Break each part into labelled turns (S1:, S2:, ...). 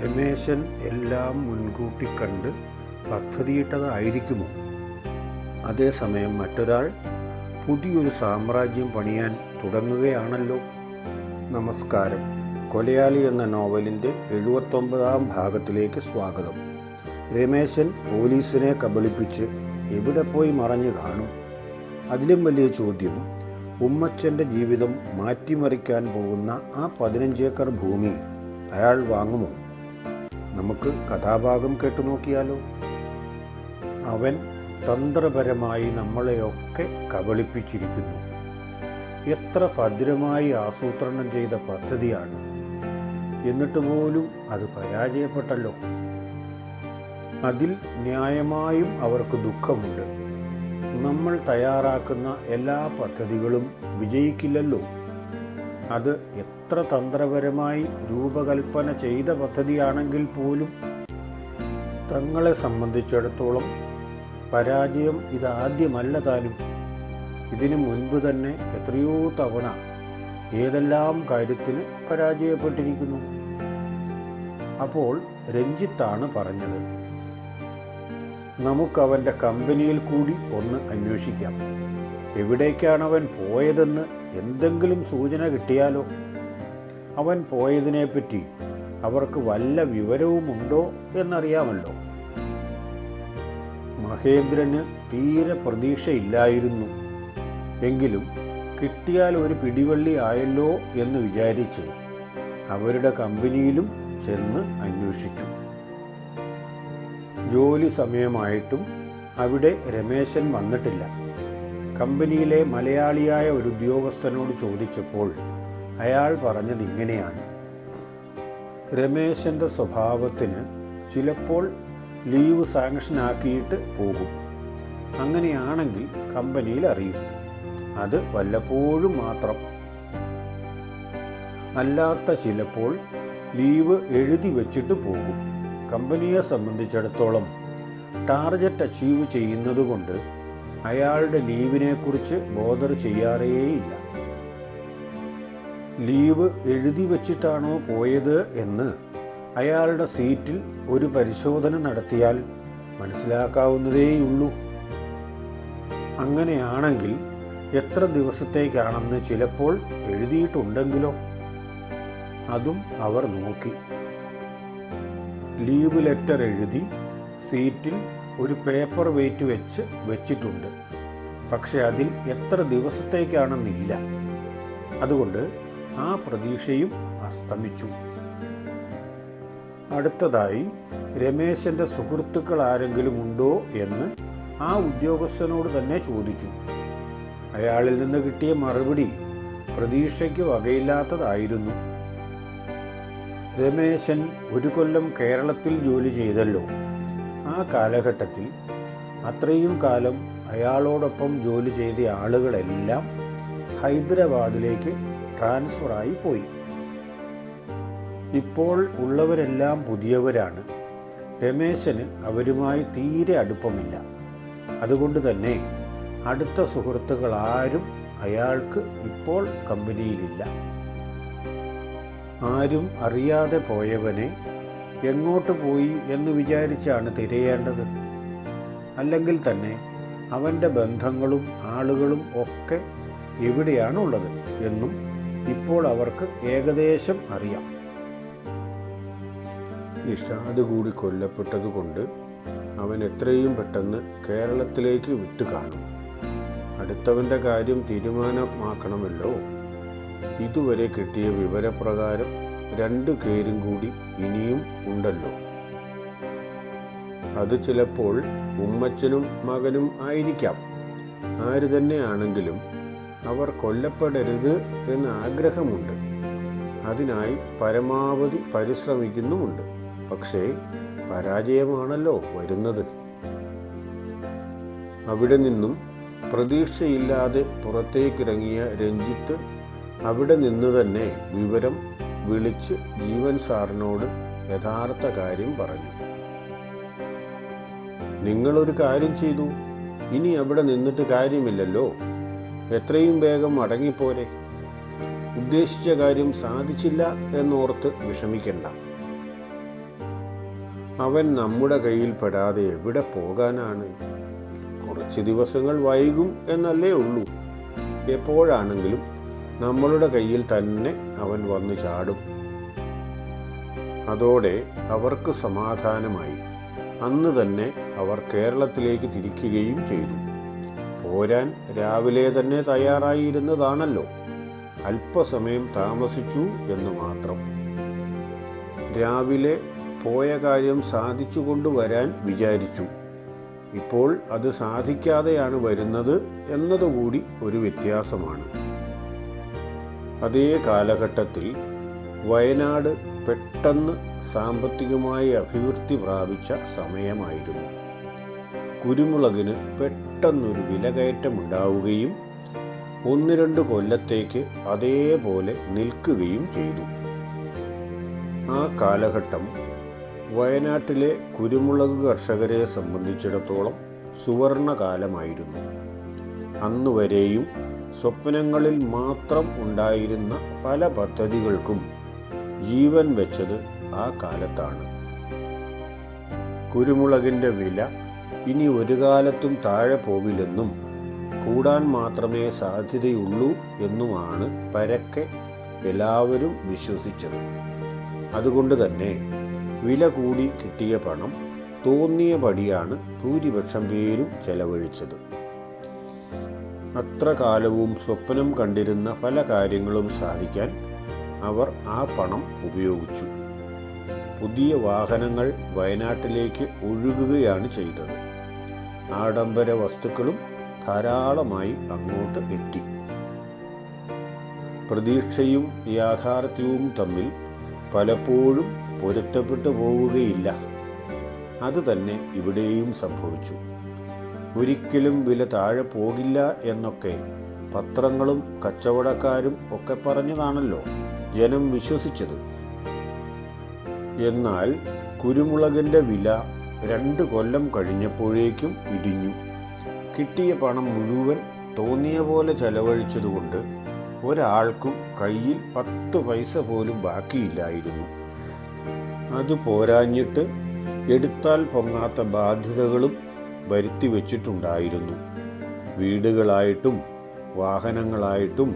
S1: രമേശൻ എല്ലാം മുൻകൂട്ടി കണ്ട് പദ്ധതിയിട്ടതായിരിക്കുമോ? അതേസമയം മറ്റൊരാൾ പുതിയൊരു സാമ്രാജ്യം പണിയാൻ തുടങ്ങുകയാണല്ലോ. നമസ്കാരം. കൊലയാളി എന്ന നോവലിൻ്റെ 79-ാം ഭാഗത്തിലേക്ക് സ്വാഗതം. രമേശൻ പോലീസിനെ കബളിപ്പിച്ച് എവിടെ പോയി മറഞ്ഞു കാണും? അതിലും വലിയ ചോദ്യം, ഉമ്മച്ചൻ്റെ ജീവിതം മാറ്റിമറിക്കാൻ പോകുന്ന ആ 15 ഏക്കർ ഭൂമി അയാൾ വാങ്ങുമോ? നമുക്ക് കഥാഭാഗം കേട്ടുനോക്കിയാലോ. അവൻ തന്ത്രപരമായി നമ്മളെയൊക്കെ കബളിപ്പിച്ചിരിക്കുന്നു. എത്ര ഭദ്രമായി ആസൂത്രണം ചെയ്ത പദ്ധതിയാണ്. എന്നിട്ട് പോലും അത് പരാജയപ്പെട്ടല്ലോ. അതിൽ ന്യായമായും അവർക്ക് ദുഃഖമുണ്ട്. നമ്മൾ തയ്യാറാക്കുന്ന എല്ലാ പദ്ധതികളും വിജയിക്കില്ലല്ലോ. അത് എത്ര തന്ത്രപരമായി രൂപകൽപ്പന ചെയ്ത പദ്ധതിയാണെങ്കിൽ പോലും തങ്ങളെ സംബന്ധിച്ചിടത്തോളം പരാജയം ഇതാദ്യമല്ല താനും. ഇതിനു മുൻപ് തന്നെ എത്രയോ തവണ ഏതെല്ലാം കാര്യത്തിന് പരാജയപ്പെട്ടിരിക്കുന്നു. അപ്പോൾ രഞ്ജിത്താണ് പറഞ്ഞത്, നമുക്കവൻ്റെ കമ്പനിയിൽ കൂടി ഒന്ന് അന്വേഷിക്കാം. എവിടേക്കാണ് അവൻ പോയതെന്ന് എന്തെങ്കിലും സൂചന കിട്ടിയാലോ? അവൻ പോയതിനെപ്പറ്റി അവർക്ക് വല്ല വിവരവുമുണ്ടോ എന്നറിയാമല്ലോ. മഹേന്ദ്രന് തീരെ പ്രതീക്ഷയില്ലായിരുന്നു. എങ്കിലും കിട്ടിയാൽ ഒരു പിടിവള്ളി ആയല്ലോ എന്ന് വിചാരിച്ച് അവരുടെ കമ്പനിയിലും ചെന്ന് അന്വേഷിച്ചു. ജോലി സമയമായിട്ടും അവിടെ രമേശൻ വന്നിട്ടില്ല. കമ്പനിയിലെ മലയാളിയായ ഒരു ഉദ്യോഗസ്ഥനോട് ചോദിച്ചപ്പോൾ അയാൾ പറഞ്ഞതിങ്ങനെയാണ്: രമേശൻ്റെ സ്വഭാവത്തിന് ചിലപ്പോൾ ലീവ് സാങ്ഷനാക്കിയിട്ട് പോകും. അങ്ങനെയാണെങ്കിൽ കമ്പനിയിൽ അറിയും. അത് വല്ലപ്പോഴും മാത്രം. അല്ലാത്ത ചിലപ്പോൾ ലീവ് എഴുതി വച്ചിട്ട് പോകും. കമ്പനിയെ സംബന്ധിച്ചിടത്തോളം ടാർഗറ്റ് അച്ചീവ് ചെയ്യുന്നതുകൊണ്ട് അയാളുടെ ലീവിനെക്കുറിച്ച് ബോധർ ചെയ്യാറേയില്ല. ലീവ് എഴുതി വച്ചിട്ടാണോ പോയത് എന്ന് അയാളുടെ സീറ്റിൽ ഒരു പരിശോധന നടത്തിയാൽ മനസ്സിലാക്കാവുന്നതേയുള്ളൂ. അങ്ങനെയാണെങ്കിൽ എത്ര ദിവസത്തേക്കാണെന്ന് ചിലപ്പോൾ എഴുതിയിട്ടുണ്ടെങ്കിലോ? അതും അവർ നോക്കി. ലീവ് ലെറ്റർ എഴുതി സീറ്റിൽ ഒരു പേപ്പർ വെയിറ്റ് വെച്ചിട്ടുണ്ട്. പക്ഷെ അതിൽ എത്ര ദിവസത്തേക്കാണെന്നില്ല. അതുകൊണ്ട് ആ പ്രതീക്ഷയും അസ്തമിച്ചു. അടുത്തതായി രമേശൻ്റെ സുഹൃത്തുക്കൾ ആരെങ്കിലും ഉണ്ടോ എന്ന് ആ ഉദ്യോഗസ്ഥനോട് തന്നെ ചോദിച്ചു. അയാളിൽ നിന്ന് കിട്ടിയ മറുപടി പ്രതീക്ഷയ്ക്ക് വകയില്ലാത്തതായിരുന്നു. രമേശൻ 1 കൊല്ലം കേരളത്തിൽ ജോലി ചെയ്തല്ലോ. ആ കാലഘട്ടത്തിൽ അത്രയും കാലം അയാളോടൊപ്പം ജോലി ചെയ്ത ആളുകളെല്ലാം ഹൈദരാബാദിലേക്ക് ട്രാൻസ്ഫറായി പോയി. ഇപ്പോൾ ഉള്ളവരെല്ലാം പുതിയവരാണ്. രമേശന് അവരുമായി തീരെ അടുപ്പമില്ല. അതുകൊണ്ട് തന്നെ അടുത്ത സുഹൃത്തുക്കൾ ആരും അയാൾക്ക് ഇപ്പോൾ കമ്പനിയിലില്ല. ആരും അറിയാതെ പോയവനെ എങ്ങോട്ട് പോയി എന്ന് വിചാരിച്ചാണ് തിരയേണ്ടത്. അല്ലെങ്കിൽ തന്നെ അവൻ്റെ ബന്ധങ്ങളും ആളുകളും ഒക്കെ എവിടെയാണുള്ളത് എന്നും ഇപ്പോൾ അവർക്ക് ഏകദേശം അറിയാം. നിഷാദ് കൂടി കൊല്ലപ്പെട്ടതുകൊണ്ട് അവൻ എത്രയും പെട്ടെന്ന് കേരളത്തിലേക്ക് വിട്ടു കാണും. അടുത്തവൻ്റെ കാര്യം തീരുമാനമാക്കണമല്ലോ. ഇതുവരെ കിട്ടിയ വിവരപ്രകാരം 2 പേരും കൂടി ഇനിയും ഉണ്ടല്ലോ. അത് ചിലപ്പോൾ ഉമ്മച്ചനും മകനും ആയിരിക്കാം. ആര് തന്നെയാണെങ്കിലും അവർ കൊല്ലപ്പെടരുത് എന്ന് ആഗ്രഹമുണ്ട്. അതിനായി പരമാവധി പരിശ്രമിക്കുന്നുമുണ്ട്. പക്ഷേ പരാജയമാണല്ലോ വരുന്നത്. അവിടെ നിന്നും പ്രതീക്ഷയില്ലാതെ പുറത്തേക്കിറങ്ങിയ രഞ്ജിത്ത് അവിടെ നിന്ന് തന്നെ വിവരം വിളിച്ച് ജീവൻ സാറിനോട് യഥാർത്ഥ കാര്യം പറഞ്ഞു. നിങ്ങളൊരു കാര്യം ചെയ്തു, ഇനി അവിടെ നിന്നിട്ട് കാര്യമില്ലല്ലോ. എത്രയും വേഗം മടങ്ങിപ്പോരെ. ഉദ്ദേശിച്ച കാര്യം സാധിച്ചില്ല എന്നോർത്ത് വിഷമിക്കണ്ട. അവൻ നമ്മുടെ കയ്യിൽ പെടാതെ എവിടെ പോകാനാണ്? കുറച്ച് ദിവസങ്ങൾ വൈകും എന്നല്ലേ ഉള്ളൂ. എപ്പോഴാണെങ്കിലും നമ്മളുടെ കയ്യിൽ തന്നെ അവൻ വന്നു ചാടും. അതോടെ അവർക്ക് സമാധാനമായി. അന്ന് തന്നെ അവർ കേരളത്തിലേക്ക് തിരിക്കുകയും ചെയ്തു. പോരാൻ രാവിലെ തന്നെ തയ്യാറായിരുന്നതാണല്ലോ. അല്പസമയം താമസിച്ചു എന്ന് മാത്രം. രാവിലെ പോയ കാര്യം സാധിച്ചു കൊണ്ടുവരാൻ വിചാരിച്ചു. ഇപ്പോൾ അത് സാധിക്കാതെയാണ് വരുന്നത് എന്നതുകൂടി ഒരു വ്യത്യാസമാണ്. അതേ കാലഘട്ടത്തിൽ വയനാട് പെട്ടെന്ന് സാമ്പത്തികമായി അഭിവൃദ്ധി പ്രാപിച്ച സമയമായിരുന്നു. കുരുമുളകിന് പെട്ടെന്നൊരു വിലകയറ്റമുണ്ടാവുകയും 1-2 കൊല്ലത്തേക്ക് അതേപോലെ നിൽക്കുകയും ചെയ്തു. ആ കാലഘട്ടം വയനാട്ടിലെ കുരുമുളക് കർഷകരെ സംബന്ധിച്ചിടത്തോളം സുവർണകാലമായിരുന്നു. അന്നുവരെയും സ്വപ്നങ്ങളിൽ മാത്രം ഉണ്ടായിരുന്ന പല പദ്ധതികൾക്കും ജീവൻ വെച്ചത് ആ കാലത്താണ്. കുരുമുളകിൻ്റെ വില ഇനി ഒരു കാലത്തും താഴെ പോവില്ലെന്നും കൂടാൻ മാത്രമേ സാധ്യതയുള്ളൂ എന്നുമാണ് പരക്കെ എല്ലാവരും വിശ്വസിച്ചത്. അതുകൊണ്ട് തന്നെ വില കൂടി കിട്ടിയ പണം തോന്നിയ പടിയാണ് ഭൂരിപക്ഷം പേരും ചെലവഴിച്ചത്. അത്ര കാലവും സ്വപ്നം കണ്ടിരുന്ന പല കാര്യങ്ങളും സാധിക്കാൻ അവർ ആ പണം ഉപയോഗിച്ചു. പുതിയ വാഹനങ്ങൾ വയനാട്ടിലേക്ക് ഒഴുകുകയാണ് ചെയ്തത്. ആഡംബര വസ്തുക്കളും ധാരാളമായി അങ്ങോട്ട് എത്തി. പ്രതീക്ഷയും യാഥാർത്ഥ്യവും തമ്മിൽ പലപ്പോഴും പൊരുത്തപ്പെട്ടു പോവുകയില്ല. അതുതന്നെ ഇവിടെയും സംഭവിച്ചു. ഒരിക്കലും വില താഴെ പോകില്ല എന്നൊക്കെ പത്രങ്ങളും കച്ചവടക്കാരും ഒക്കെ പറഞ്ഞതാണല്ലോ ജനം വിശ്വസിച്ചത്. എന്നാൽ കുരുമുളകിൻ്റെ വില 2 കൊല്ലം കഴിഞ്ഞപ്പോഴേക്കും ഇടിഞ്ഞു. കിട്ടിയ പണം മുഴുവൻ തോന്നിയ പോലെ ചെലവഴിച്ചതുകൊണ്ട് ഒരാൾക്കും കയ്യിൽ 10 പൈസ പോലും ബാക്കിയില്ലായിരുന്നു. അത് പോരാഞ്ഞിട്ട് എടുത്താൽ പൊങ്ങാത്ത ബാധ്യതകളും വരുത്തി വച്ചിട്ടുണ്ടായിരുന്നു. വീടുകളായിട്ടും വാഹനങ്ങളായിട്ടും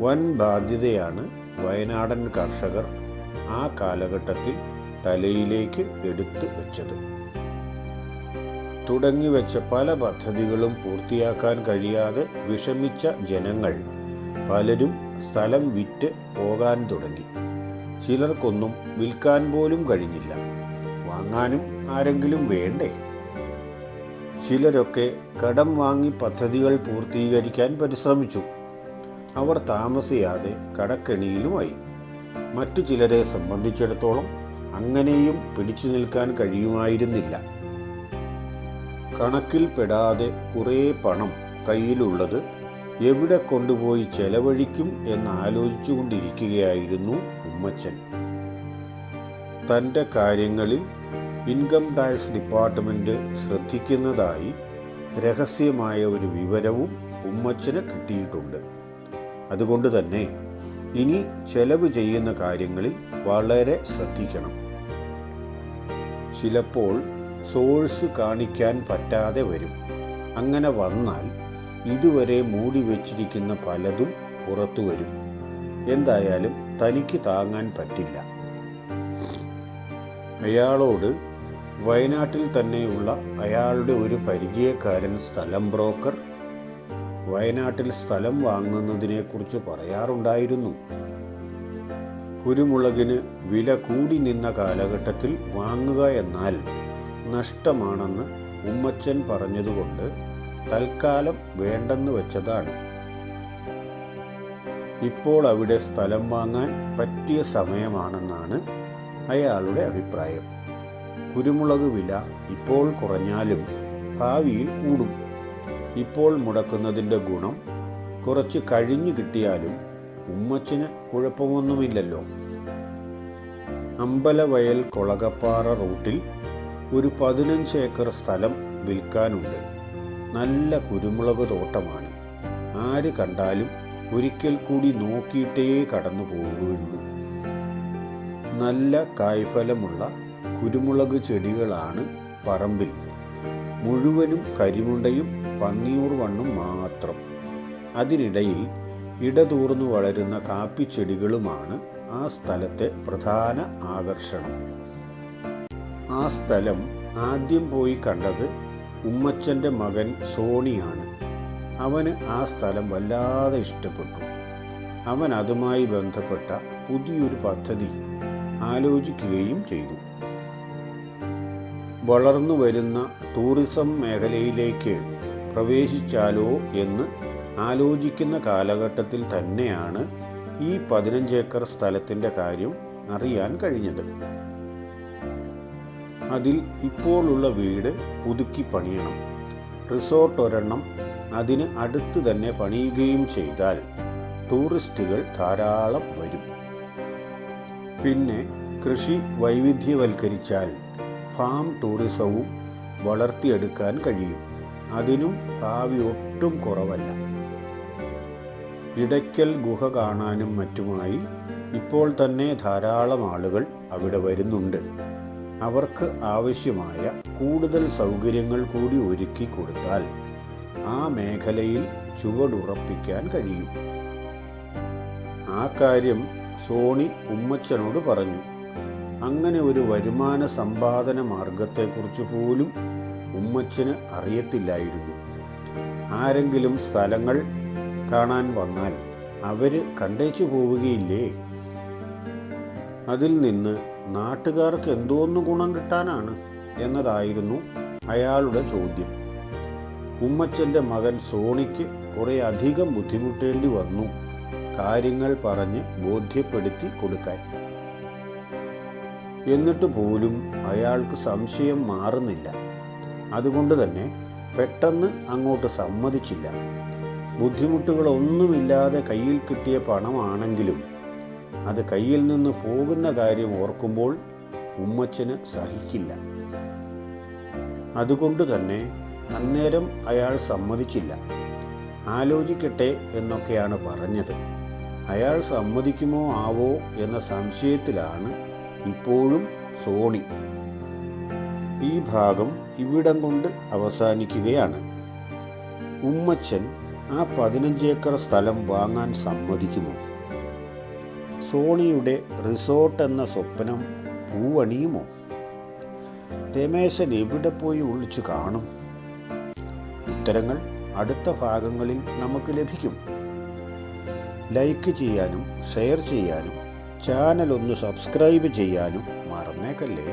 S1: വൻ ബാധ്യതയാണ് വയനാടൻ കർഷകർ ആ കാലഘട്ടത്തിൽ തലയിലേക്ക് എടുത്തു വെച്ചത്. തുടങ്ങിവെച്ച പല പദ്ധതികളും പൂർത്തിയാക്കാൻ കഴിയാതെ വിഷമിച്ച ജനങ്ങൾ പലരും സ്ഥലം വിറ്റ് പോകാൻ തുടങ്ങി. ചിലർക്കൊന്നും വിൽക്കാൻ പോലും കഴിഞ്ഞില്ല. വാങ്ങാനും ആരെങ്കിലും വേണ്ടേ? ചിലരൊക്കെ കടം വാങ്ങി പദ്ധതികൾ പൂർത്തീകരിക്കാൻ പരിശ്രമിച്ചു. അവർ താമസിയാതെ കടക്കെണിയിലുമായി. മറ്റു ചിലരെ സംബന്ധിച്ചിടത്തോളം അങ്ങനെയും പിടിച്ചു നിൽക്കാൻ കഴിയുമായിരുന്നില്ല. കണക്കിൽപ്പെടാതെ കുറേ പണം കയ്യിലുള്ളത് എവിടെ കൊണ്ടുപോയി ചെലവഴിക്കും എന്നാലോചിച്ചുകൊണ്ടിരിക്കുകയായിരുന്നു ഉമ്മച്ചൻ. തൻ്റെ കാര്യങ്ങളിൽ ഇൻകം ടാക്സ് ഡിപ്പാർട്ട്മെൻറ്റ് ശ്രദ്ധിക്കുന്നതായി രഹസ്യമായ ഒരു വിവരവും ഉമ്മച്ചന് കിട്ടിയിട്ടുണ്ട്. അതുകൊണ്ട് തന്നെ ഇനി ചെലവ് ചെയ്യുന്ന കാര്യങ്ങളിൽ വളരെ ശ്രദ്ധിക്കണം. ചിലപ്പോൾ സോഴ്സ് കാണിക്കാൻ പറ്റാതെ വരും. അങ്ങനെ വന്നാൽ ഇതുവരെ മൂടി വച്ചിരിക്കുന്ന പലതും പുറത്തു വരും. എന്തായാലും തനിക്ക് താങ്ങാൻ പറ്റില്ല. അയാളോട് വയനാട്ടിൽ തന്നെയുള്ള അയാളുടെ ഒരു പരിചയക്കാരൻ സ്ഥലം ബ്രോക്കർ വയനാട്ടിൽ സ്ഥലം വാങ്ങുന്നതിനെക്കുറിച്ച് പറയാറുണ്ടായിരുന്നു. കുരുമുളകിന് വില കൂടി നിന്ന കാലഘട്ടത്തിൽ വാങ്ങുക എന്നാൽ നഷ്ടമാണെന്ന് ഉമ്മച്ചൻ പറഞ്ഞതുകൊണ്ട് തൽക്കാലം വേണ്ടെന്ന് വെച്ചതാണ്. ഇപ്പോൾ അവിടെ സ്ഥലം വാങ്ങാൻ പറ്റിയ സമയമാണെന്നാണ് അയാളുടെ അഭിപ്രായം. കുരുമുളക് വില ഇപ്പോൾ കുറഞ്ഞാലും ഭാവിയിൽ കൂടും. ഇപ്പോൾ മുടക്കുന്നതിൻ്റെ ഗുണം കുറച്ച് കഴിഞ്ഞു കിട്ടിയാലും ഉമ്മച്ചന് കുഴപ്പമൊന്നുമില്ലല്ലോ. അമ്പലവയൽ കൊളകപ്പാറ റൂട്ടിൽ ഒരു 15 ഏക്കർ സ്ഥലം വിൽക്കാനുണ്ട്. നല്ല കുരുമുളക് തോട്ടമാണ്. ആര് കണ്ടാലും ഒരിക്കൽ കൂടി നോക്കിയിട്ടേ കടന്നു പോവുകയുള്ളൂ. നല്ല കായ്ഫലമുള്ള കുരുമുളക് ചെടികളാണ് പറമ്പിൽ. മുഴുവനും കരിമുണ്ടയും പന്നിയൂർ വണ്ണും മാത്രം. അതിനിടയിൽ ഇടതൂർന്നു വളരുന്ന കാപ്പിച്ചെടികളുമാണ് ആ സ്ഥലത്തെ പ്രധാന ആകർഷണം. ആ സ്ഥലം ആദ്യം പോയി കണ്ടത് ഉമ്മച്ചൻ്റെ മകൻ സോണിയാണ്. അവന് ആ സ്ഥലം വല്ലാതെ ഇഷ്ടപ്പെട്ടു. അവൻ അതുമായി ബന്ധപ്പെട്ട പുതിയൊരു പദ്ധതി ആലോചിക്കുകയും ചെയ്തു. വളർന്നു വരുന്ന ടൂറിസം മേഖലയിലേക്ക് പ്രവേശിച്ചാലോ എന്ന് ആലോചിക്കുന്ന കാലഘട്ടത്തിൽ തന്നെയാണ് ഈ 15 ഏക്കർ സ്ഥലത്തിൻ്റെ കാര്യം അറിയാൻ കഴിഞ്ഞത്. അതിൽ ഇപ്പോഴുള്ള വീട് പുതുക്കി പണിയണം. റിസോർട്ട് ഒരെണ്ണം അതിന് അടുത്ത് തന്നെ പണിയുകയും ചെയ്താൽ ടൂറിസ്റ്റുകൾ ധാരാളം വരും. പിന്നെ കൃഷി വൈവിധ്യവൽക്കരിച്ചാൽ ഫാം ടൂറിസവും വളർത്തിയെടുക്കാൻ കഴിയും. അതിനും ഭാവി ഒട്ടും കുറവല്ല. ഇടയ്ക്കൽ ഗുഹ കാണാനും മറ്റുമായി ഇപ്പോൾ തന്നെ ധാരാളം ആളുകൾ അവിടെ വരുന്നുണ്ട്. അവർക്ക് ആവശ്യമായ കൂടുതൽ സൗകര്യങ്ങൾ കൂടി ഒരുക്കി കൊടുത്താൽ ആ മേഖലയിൽ ചുവടുറപ്പിക്കാൻ കഴിയും. ആ കാര്യം സോണി ഉമ്മച്ചനോട് പറഞ്ഞു. അങ്ങനെ ഒരു വരുമാന സമ്പാദന മാർഗത്തെക്കുറിച്ച് പോലും ഉമ്മച്ചന് അറിയത്തില്ലായിരുന്നു. ആരെങ്കിലും സ്ഥലങ്ങൾ കാണാൻ വന്നാൽ അവർ കണ്ടേച്ചു പോവുകയില്ലേ? അതിൽ നിന്ന് നാട്ടുകാർക്ക് എന്തോന്നു ഗുണം കിട്ടാനാണ് എന്നതായിരുന്നു അയാളുടെ ചോദ്യം. ഉമ്മച്ചൻ്റെ മകൻ സോണിക്ക് കുറേ അധികം ബുദ്ധിമുട്ടേണ്ടി വന്നു കാര്യങ്ങൾ പറഞ്ഞ് ബോധ്യപ്പെടുത്തി കൊടുക്കാൻ. എന്നിട്ട് പോലും അയാൾക്ക് സംശയം മാറുന്നില്ല. അതുകൊണ്ട് തന്നെ പെട്ടെന്ന് അങ്ങോട്ട് സമ്മതിച്ചില്ല. ബുദ്ധിമുട്ടുകളൊന്നുമില്ലാതെ കയ്യിൽ കിട്ടിയ പണമാണെങ്കിലും അത് കയ്യിൽ നിന്ന് പോകുന്ന കാര്യം ഓർക്കുമ്പോൾ ഉമ്മച്ചന് സഹിക്കില്ല. അതുകൊണ്ട് തന്നെ അന്നേരം അയാൾ സമ്മതിച്ചില്ല. ആലോചിക്കട്ടെ എന്നൊക്കെയാണ് പറഞ്ഞത്. അയാൾ സമ്മതിക്കുമോ ആവോ എന്ന സംശയത്തിലാണ് ഇപ്പോഴും സോണി. ഈ ഭാഗം ഇവിടം കൊണ്ട് അവസാനിക്കുകയാണ്. ഉമ്മച്ചൻ ആ 15 ഏക്കർ സ്ഥലം വാങ്ങാൻ സമ്മതിക്കുമോ? സോണിയുടെ റിസോർട്ട് എന്ന സ്വപ്നം പൂവണിയുമോ? രമേശൻ എവിടെ പോയി ഒളിച്ചു കാണും? ഉത്തരങ്ങൾ അടുത്ത ഭാഗങ്ങളിൽ നമുക്ക് ലഭിക്കും. ലൈക്ക് ചെയ്യാനും ഷെയർ ചെയ്യാനും ചാനൽ ഒന്ന് സബ്സ്ക്രൈബ് ചെയ്യാനും മറന്നേക്കല്ലേ.